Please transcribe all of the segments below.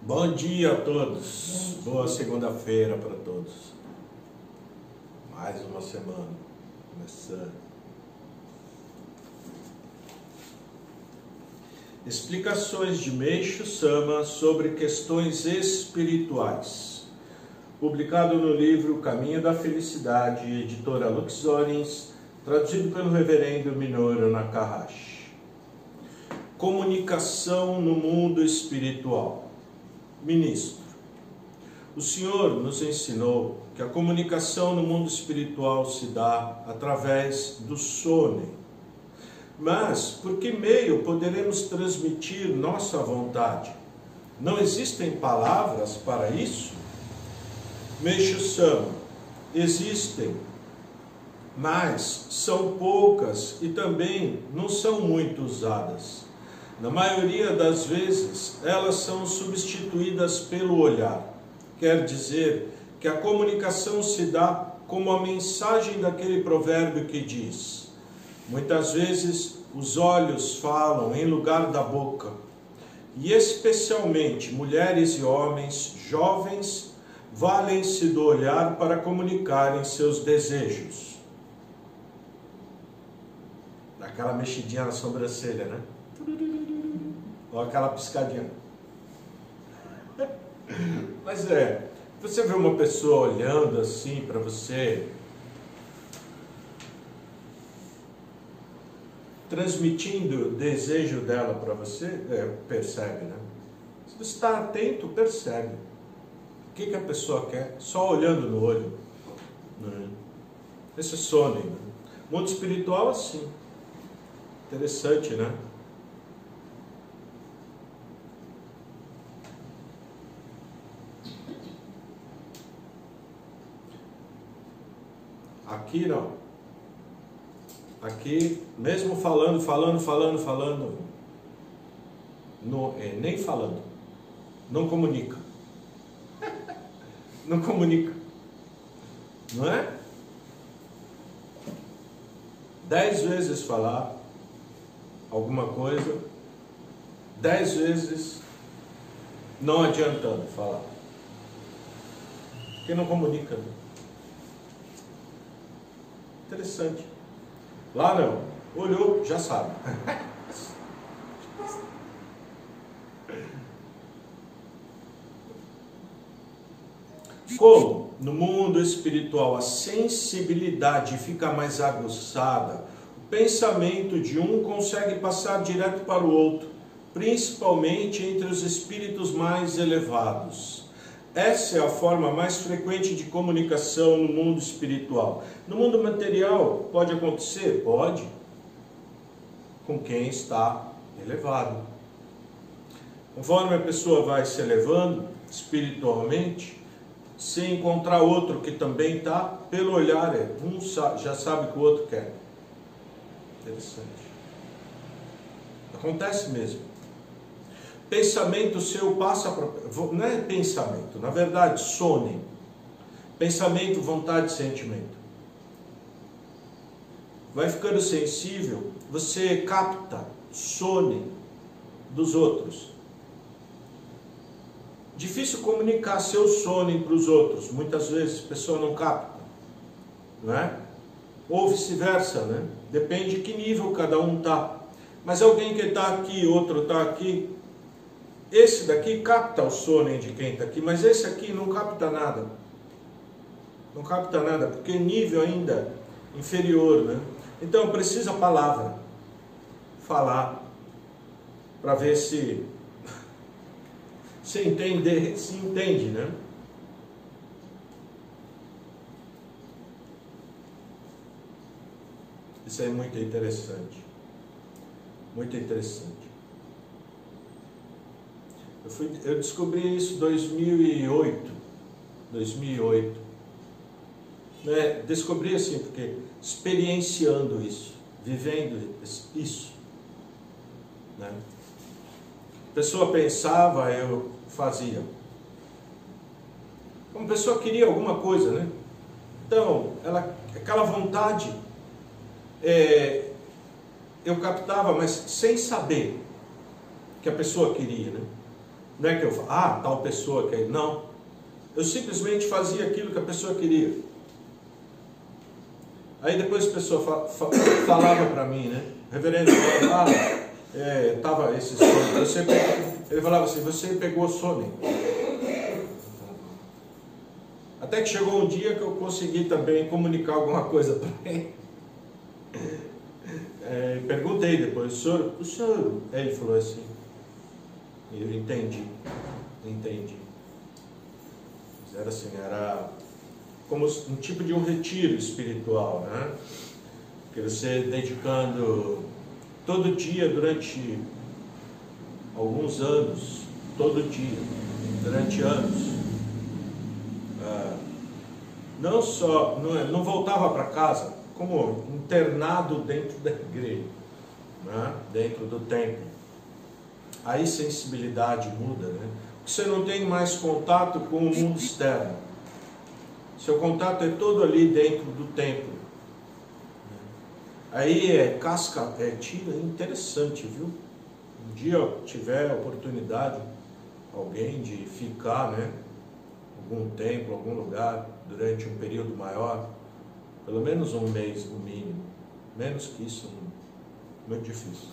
Bom dia a todos, boa segunda-feira para todos. Mais uma semana começando. Explicações de Meisho Sama sobre questões espirituais. Publicado no livro Caminho da Felicidade, editora Luxorens, traduzido pelo reverendo Minoru Nakahashi. Comunicação no mundo espiritual. Ministro, o Senhor nos ensinou que a comunicação no mundo espiritual se dá através do sono. Mas por que meio poderemos transmitir nossa vontade? Não existem palavras para isso? Meisho Sama, existem, mas são poucas e também não são muito usadas. Na maioria das vezes, elas são substituídas pelo olhar. Quer dizer que a comunicação se dá como a mensagem daquele provérbio que diz: muitas vezes os olhos falam em lugar da boca, e especialmente mulheres e homens jovens valem-se do olhar para comunicarem seus desejos. Aquela mexidinha na sobrancelha, né? Ou aquela piscadinha. Mas você vê uma pessoa olhando assim para você, transmitindo o desejo dela para você, percebe, né? Se você está atento, percebe. O que a pessoa quer? Só olhando no olho. Né? Esse é sono. Né? Mundo espiritual, assim. Interessante, né? Aqui não. Aqui, mesmo falando, não, nem falando, não comunica. Não comunica. Não é? 10 vezes falar alguma coisa, 10 vezes não adiantando falar. Porque não comunica. Né? Interessante. Lá não. Olhou, já sabe. Como no mundo espiritual a sensibilidade fica mais aguçada, o pensamento de um consegue passar direto para o outro, principalmente entre os espíritos mais elevados. Essa é a forma mais frequente de comunicação no mundo espiritual. No mundo material, pode acontecer? Pode. Com quem está elevado. Conforme a pessoa vai se elevando espiritualmente, se encontrar outro que também está, pelo olhar, um já sabe o que o outro quer. Interessante. Acontece mesmo. Pensamento seu passa para... Não é pensamento, na verdade, sono. Pensamento, vontade, sentimento. Vai ficando sensível, você capta sono dos outros. Difícil comunicar seu sono para os outros. Muitas vezes a pessoa não capta. Não é? Ou vice-versa, né? Depende de que nível cada um está. Mas alguém que está aqui, outro está aqui... Esse daqui capta o sono de quem está aqui, mas esse aqui não capta nada. Não capta nada, porque nível ainda inferior, né? Então precisa a palavra. Falar. Para ver se entende, né? Isso é muito interessante. Muito interessante. Eu descobri isso em 2008. Né? Descobri assim, porque experienciando isso, vivendo isso. Né? A pessoa pensava, eu fazia. Uma pessoa queria alguma coisa, né? Então, aquela vontade, eu captava, mas sem saber que a pessoa queria, né? Não é que eu falo, tal pessoa quer. Não. Eu simplesmente fazia aquilo que a pessoa queria. Aí depois a pessoa falava para mim, né? Reverendo, tava esse sono. Ele falava assim, você pegou sono. Até que chegou um dia que eu consegui também comunicar alguma coisa para ele. Perguntei depois, o senhor... Aí ele falou assim, eu entendi. Era assim, era como um tipo de um retiro espiritual, né? Que você dedicando todo dia durante alguns anos, todo dia, durante anos. Não voltava para casa, como internado dentro da igreja, né? Dentro do templo. Aí sensibilidade muda, né? Porque você não tem mais contato com o mundo externo. Seu contato é todo ali dentro do templo. Aí tira, interessante, viu? Um dia eu tiver a oportunidade, alguém de ficar, né? Algum templo, algum lugar, durante um período maior, pelo menos um mês no mínimo. Menos que isso, muito difícil.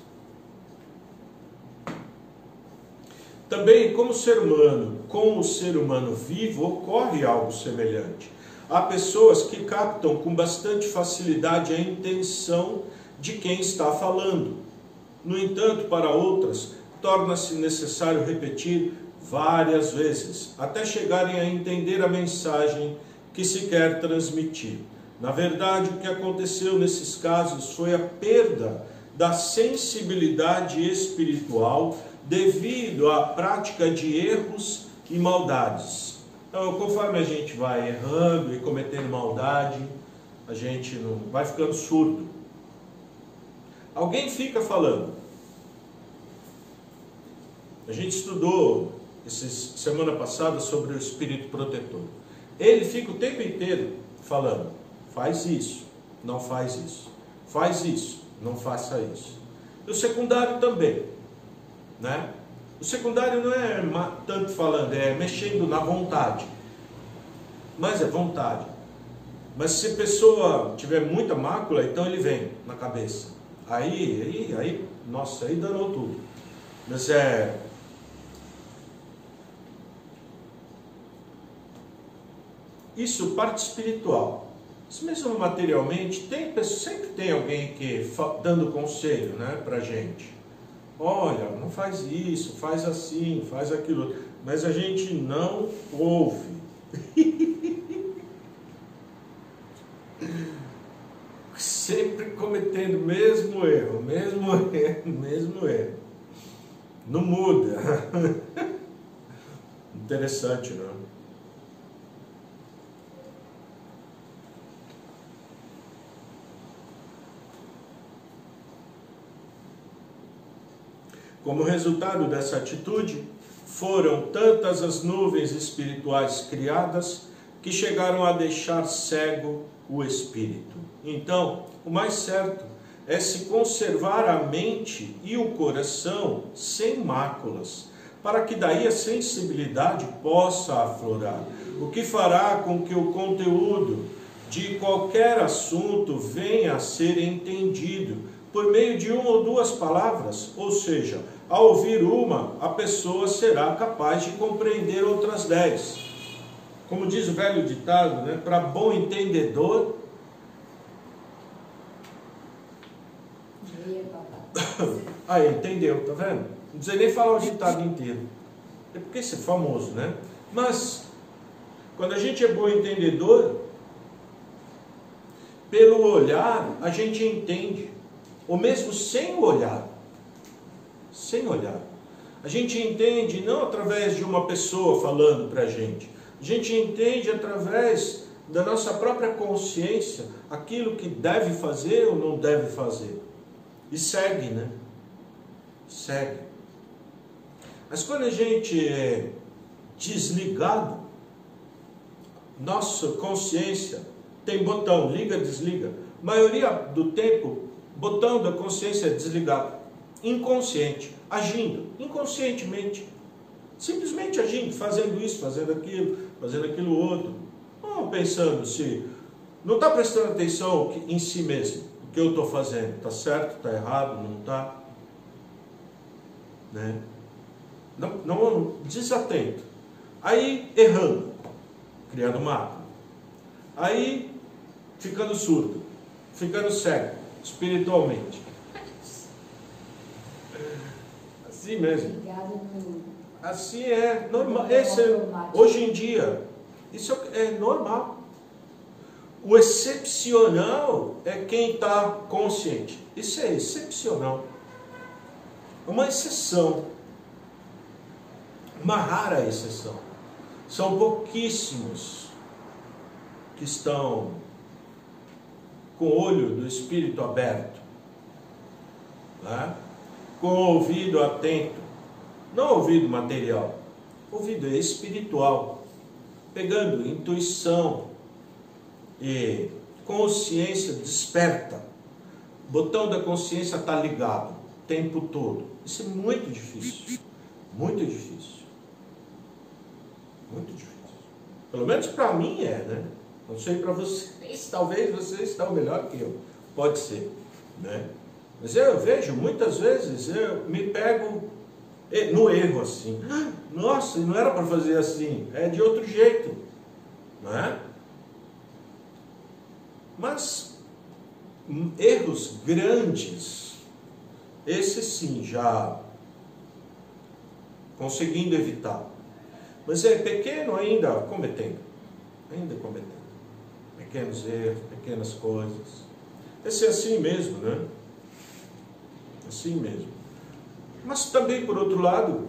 Também, como ser humano, com o ser humano vivo, ocorre algo semelhante. Há pessoas que captam com bastante facilidade a intenção de quem está falando. No entanto, para outras, torna-se necessário repetir várias vezes, até chegarem a entender a mensagem que se quer transmitir. Na verdade, o que aconteceu nesses casos foi a perda da sensibilidade espiritual devido à prática de erros e maldades. Então, conforme a gente vai errando e cometendo maldade, a gente não vai ficando surdo. Alguém fica falando. A gente estudou semana passada sobre o espírito protetor. Ele fica o tempo inteiro falando, faz isso, não faz isso, faz isso, não faça isso. E o secundário também, né? O secundário não é tanto falando, é mexendo na vontade, mas é vontade. Mas se a pessoa tiver muita mácula, então ele vem na cabeça. Aí, nossa, aí danou tudo. Mas isso, parte espiritual. Isso mesmo materialmente, sempre tem alguém que dando conselho, né, pra gente. Olha, não faz isso, faz assim, faz aquilo. Mas a gente não ouve. Sempre cometendo o mesmo erro. Não muda. Interessante, não? Como resultado dessa atitude, foram tantas as nuvens espirituais criadas que chegaram a deixar cego o espírito. Então, o mais certo é se conservar a mente e o coração sem máculas, para que daí a sensibilidade possa aflorar, o que fará com que o conteúdo de qualquer assunto venha a ser entendido por meio de uma ou duas palavras, ou seja, ao ouvir uma, a pessoa será capaz de compreender outras 10. Como diz o velho ditado, né? Para bom entendedor... Aí, entendeu, tá vendo? Não precisa nem falar o ditado inteiro. É porque isso é famoso, né? Mas, quando a gente é bom entendedor, pelo olhar, a gente entende. Ou mesmo sem olhar. Sem olhar. A gente entende não através de uma pessoa falando para a gente. A gente entende através da nossa própria consciência aquilo que deve fazer ou não deve fazer. E segue, né? Segue. Mas quando a gente é desligado, nossa consciência tem botão, liga, desliga. A maioria do tempo, botão da consciência é desligado. Inconsciente, agindo inconscientemente, Simplesmente agindo, fazendo isso, fazendo aquilo outro. Não pensando se... Não está prestando atenção em si mesmo. O que eu estou fazendo. Está certo, está errado, não está? Né? Não, desatento. Aí errando, criando mácula. Aí ficando surdo, ficando cego, espiritualmente. Assim mesmo. Assim é normal. Hoje em dia, isso é normal. O excepcional é quem está consciente. Isso é excepcional. É uma exceção. Uma rara exceção. São pouquíssimos que estão com o olho do espírito aberto, né? Com o ouvido atento, não ouvido material, ouvido espiritual, pegando intuição e consciência desperta. O botão da consciência está ligado o tempo todo. Isso é muito difícil, muito difícil, muito difícil. Pelo menos para mim é, né? Não sei para vocês, talvez vocês estão melhor que eu, pode ser, né? Mas eu vejo, muitas vezes, eu me pego no erro assim. Nossa, não era para fazer assim, é de outro jeito, não é? Mas erros grandes, esse sim, já conseguindo evitar. Mas é pequeno ainda cometendo. Pequenos erros, pequenas coisas. Esse é assim mesmo, né? Assim mesmo. Mas também, por outro lado,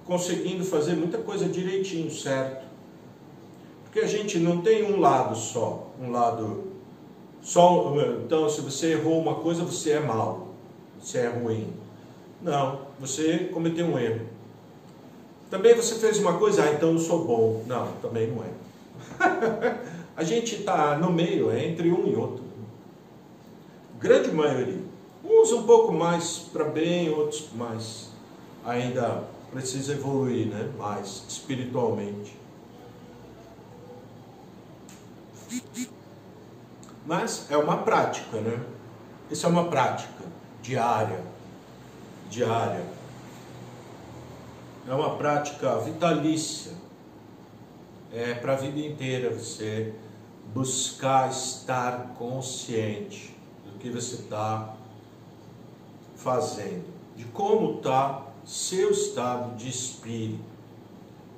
conseguindo fazer muita coisa direitinho, certo? Porque a gente não tem um lado só. Então, se você errou uma coisa, você é mau. Você é ruim. Não, você cometeu um erro. Também você fez uma coisa, então eu sou bom. Não, também não é. A gente está no meio, entre um e outro. Grande maioria. Uns um pouco mais para bem, outros mais. Ainda precisa evoluir, né? Mais espiritualmente. Mas é uma prática, né? Isso é uma prática diária. É uma prática vitalícia. É para a vida inteira você buscar estar consciente do que você está fazendo, de como está seu estado de espírito.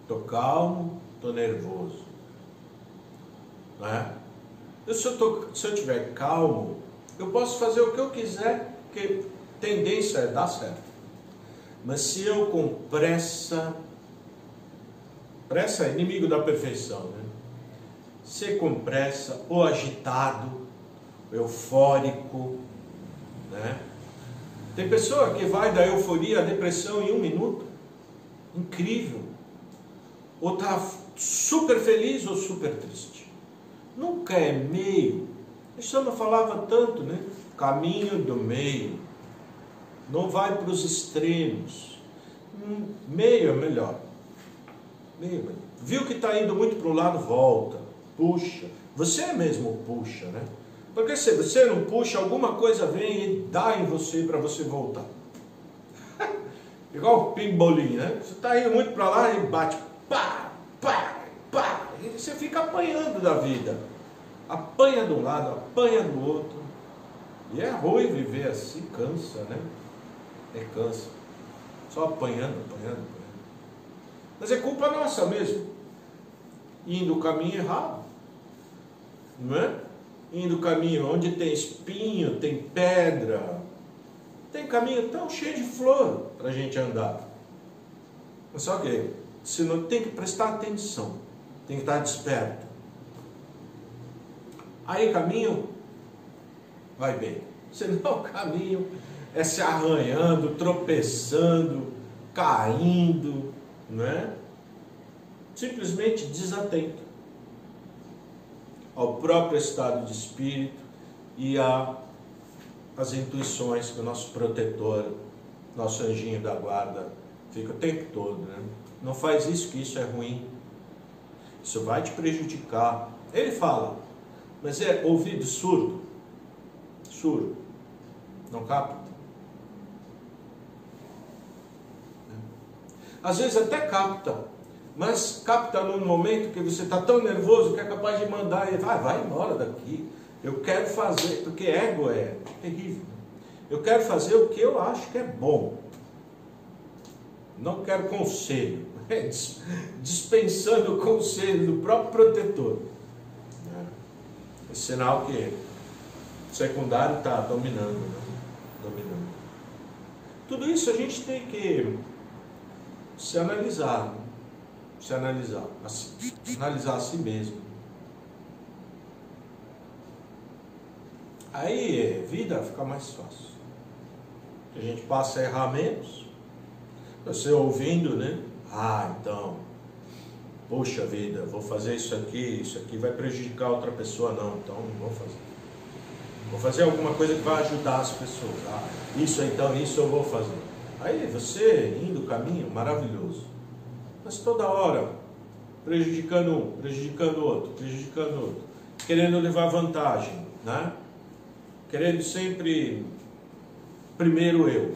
Estou calmo, estou nervoso, né? Se eu estiver calmo, eu posso fazer o que eu quiser, porque tendência é dar certo. Mas se eu com pressa é inimigo da perfeição, né? Se com pressa, ou agitado, eufórico, né? Tem pessoa que vai da euforia à depressão em 1 minuto. Incrível. Ou está super feliz ou super triste. Nunca é meio. A Shama falava tanto, né? Caminho do meio. Não vai para os extremos. Meio é melhor. Viu que está indo muito para um lado, volta. Puxa. Você mesmo puxa, né? Porque se você não puxa, alguma coisa vem e dá em você para você voltar. Igual o pimbolim, né? Você está indo muito para lá e bate. Pá, pá, pá. E você fica apanhando da vida. Apanha de um lado, apanha do outro. E é ruim viver assim, cansa, né? Cansa. Só apanhando. Mas é culpa nossa mesmo. Indo o caminho errado. Não é? Indo o caminho onde tem espinho, tem pedra. Tem caminho tão cheio de flor para a gente andar. Mas só que você não tem que prestar atenção. Tem que estar desperto. Aí caminho vai bem. Senão o caminho é se arranhando, tropeçando, caindo, não é? Simplesmente desatento ao próprio estado de espírito e às intuições que o nosso protetor, nosso anjinho da guarda, Fica o tempo todo, né? Não faz isso, que isso é ruim. Isso vai te prejudicar. Ele fala, mas é ouvido surdo. Surdo. Não capta. Às vezes até capta, mas capta num momento que você está tão nervoso que é capaz de mandar ele, vai embora daqui. Eu quero fazer, porque ego é terrível. Eu quero fazer o que eu acho que é bom. Não quero conselho. Dispensando o conselho do próprio protetor. É sinal que o secundário está dominando, né? Dominando. Tudo isso a gente tem que se analisar. Se analisar. Analisar a si mesmo. Aí a vida fica mais fácil. A gente passa a errar menos. Você ouvindo, né? Então, poxa vida, vou fazer isso aqui vai prejudicar outra pessoa, não, então não vou fazer. Vou fazer alguma coisa que vai ajudar as pessoas. Isso eu vou fazer. Aí você indo o caminho, maravilhoso. Mas toda hora, prejudicando um, prejudicando o outro, querendo levar vantagem, né? Querendo sempre primeiro eu.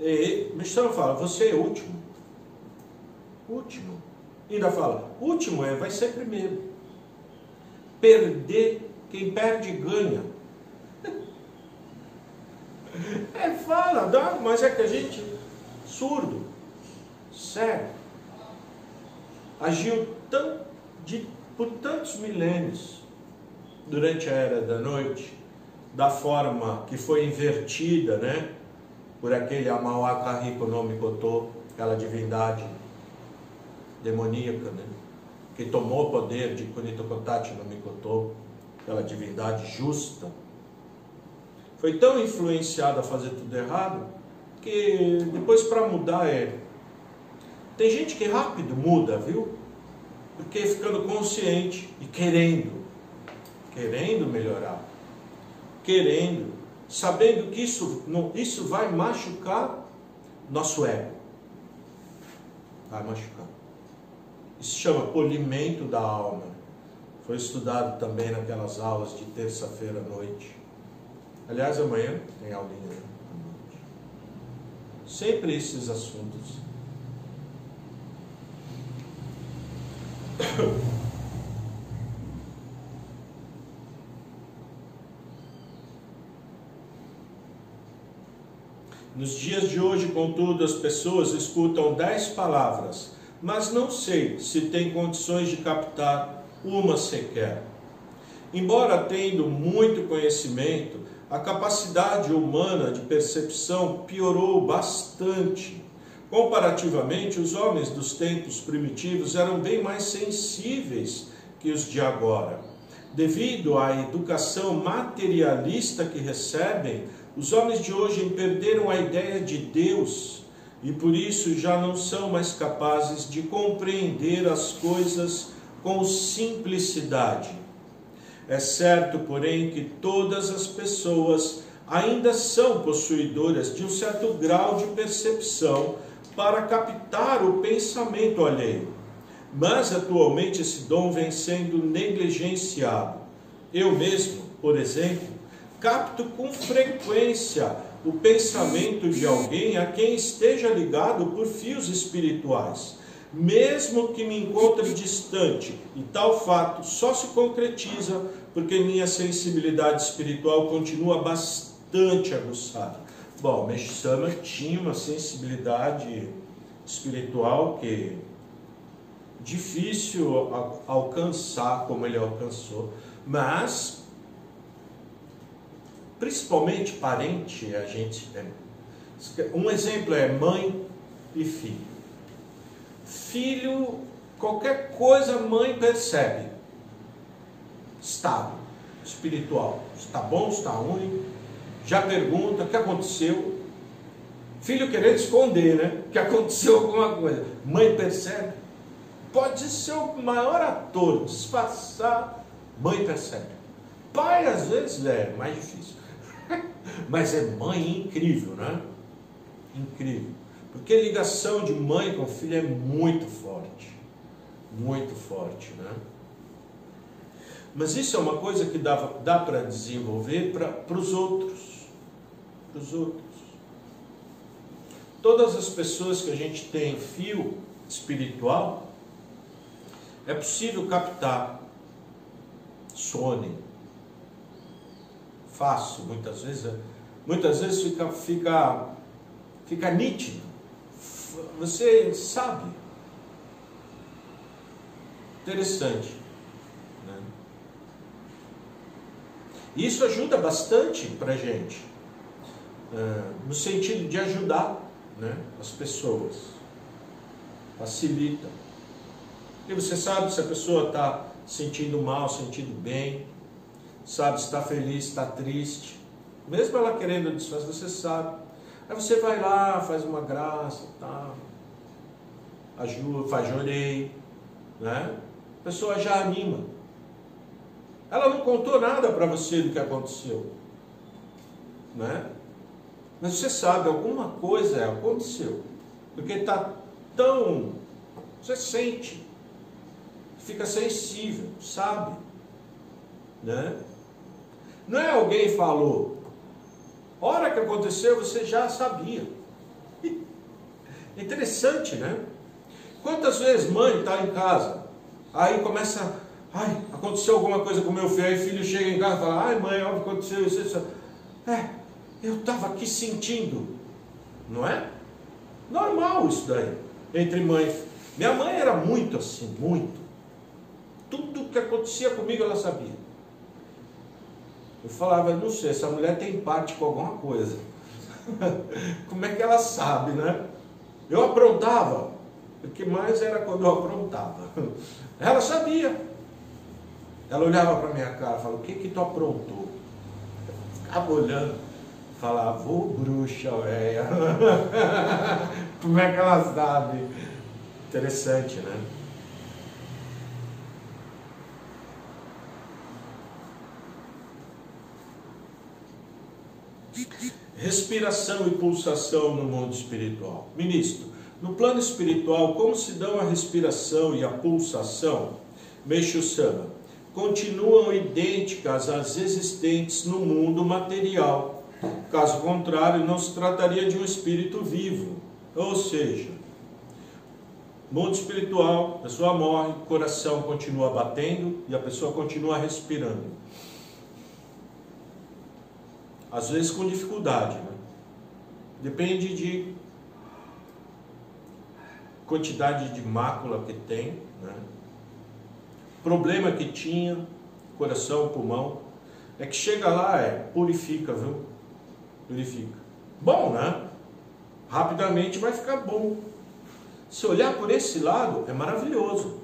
E o Messias fala, você é último. Último. Ainda fala, último vai ser primeiro. Perder, quem perde ganha. Fala, mas é que a gente, surdo, cego, agiu por tantos milênios durante a Era da Noite, da forma que foi invertida, né? Por aquele Amauá Kahiko no Mikoto, aquela divindade demoníaca, né? Que tomou o poder de Kunitokotachi no Mikoto, aquela divindade justa. Foi tão influenciada a fazer tudo errado, que depois para mudar Tem gente que rápido muda, viu? Porque ficando consciente e querendo melhorar, sabendo que isso vai machucar nosso ego. Vai machucar. Isso se chama polimento da alma. Foi estudado também naquelas aulas de terça-feira à noite. Aliás, amanhã tem aulinha à noite. Sempre esses assuntos. Nos dias de hoje, contudo, as pessoas escutam 10 palavras, mas não sei se têm condições de captar uma sequer. Embora tendo muito conhecimento, a capacidade humana de percepção piorou bastante. Comparativamente, os homens dos tempos primitivos eram bem mais sensíveis que os de agora. Devido à educação materialista que recebem, os homens de hoje perderam a ideia de Deus e por isso já não são mais capazes de compreender as coisas com simplicidade. É certo, porém, que todas as pessoas ainda são possuidoras de um certo grau de percepção para captar o pensamento alheio. Mas atualmente esse dom vem sendo negligenciado. Eu mesmo, por exemplo, capto com frequência o pensamento de alguém a quem esteja ligado por fios espirituais, mesmo que me encontre distante, e tal fato só se concretiza porque minha sensibilidade espiritual continua bastante aguçada. Bom, Meixo Sama tinha uma sensibilidade espiritual que difícil alcançar como ele alcançou, mas principalmente parente, a gente um exemplo é mãe e filho. Filho, qualquer coisa a mãe percebe. Estado espiritual, está bom, está ruim, já pergunta o que aconteceu. Filho querendo esconder, né? Que aconteceu alguma coisa. Mãe percebe. Pode ser o maior ator, disfarçar, mãe percebe. Pai às vezes é mais difícil. Mas é mãe incrível, né? Incrível. Porque ligação de mãe com filho é muito forte, né? Mas isso é uma coisa que dá para desenvolver para os outros. Todas as pessoas que a gente tem fio espiritual, é possível captar sono. Fácil, muitas vezes fica nítido. Você sabe. Interessante, né? Isso ajuda bastante para a gente, no sentido de ajudar, né, as pessoas. Facilita. E você sabe se a pessoa está sentindo mal, sentindo bem, sabe se está feliz, está triste. Mesmo ela querendo desfazer, você sabe. Aí você vai lá, faz uma graça, tá, ajuda, faz jorei, né? A pessoa já anima. Ela não contou nada para você do que aconteceu, né? Mas você sabe, alguma coisa aconteceu. Porque está tão... Você sente, fica sensível, sabe, né? Não é alguém falou. A hora que aconteceu, você já sabia. Interessante, né? Quantas vezes mãe está em casa, aí começa, ai, aconteceu alguma coisa com meu filho, aí o filho chega em casa e fala, ai mãe, olha o que aconteceu, isso. Eu estava aqui sentindo, não é? Normal isso daí, entre mães. Minha mãe era muito assim, muito. Tudo que acontecia comigo ela sabia. Eu falava, não sei, essa mulher tem parte com alguma coisa. Como é que ela sabe, né? Eu aprontava, o que mais era quando eu aprontava. Ela sabia. Ela olhava para minha cara e falava, o que tu aprontou? Eu ficava olhando, falava, ô bruxa velha. Como é que ela sabe? Interessante, né? Respiração e pulsação no mundo espiritual. Ministro, no plano espiritual, como se dão a respiração e a pulsação? Meixo Sama, continuam idênticas às existentes no mundo material. Caso contrário, não se trataria de um espírito vivo. Ou seja, mundo espiritual, a pessoa morre, o coração continua batendo e a pessoa continua respirando. Às vezes com dificuldade, né? Depende de quantidade de mácula que tem, né? Problema que tinha, coração, pulmão. É que chega lá, purifica, viu? Purifica. Bom, né? Rapidamente vai ficar bom. Se olhar por esse lado, é maravilhoso.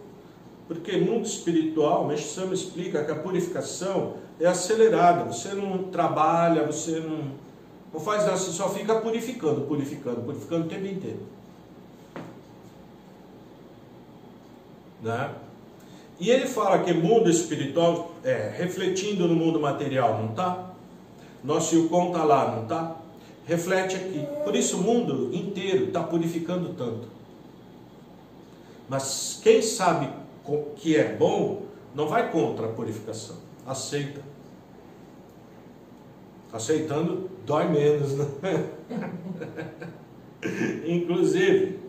Porque no mundo espiritual, o Meixo Sama explica que a purificação é acelerada. Você não trabalha, você não faz nada, você só fica purificando o tempo inteiro. Né? E ele fala que mundo espiritual, refletindo no mundo material, não está? Nosso Yukon está lá, não está? Reflete aqui. Por isso o mundo inteiro está purificando tanto. Mas quem sabe que é bom, não vai contra a purificação. Aceita. Aceitando dói menos, né? Inclusive,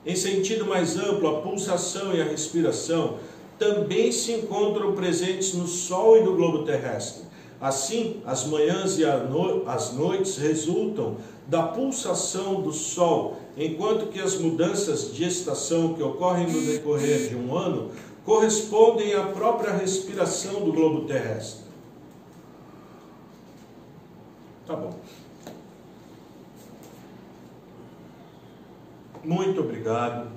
em sentido mais amplo, a pulsação e a respiração também se encontram presentes no Sol e no globo terrestre. Assim, as manhãs e as noites resultam da pulsação do Sol, enquanto que as mudanças de estação que ocorrem no decorrer de um ano correspondem à própria respiração do globo terrestre. Tá bom. Muito obrigado.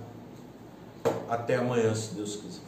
Até amanhã, se Deus quiser.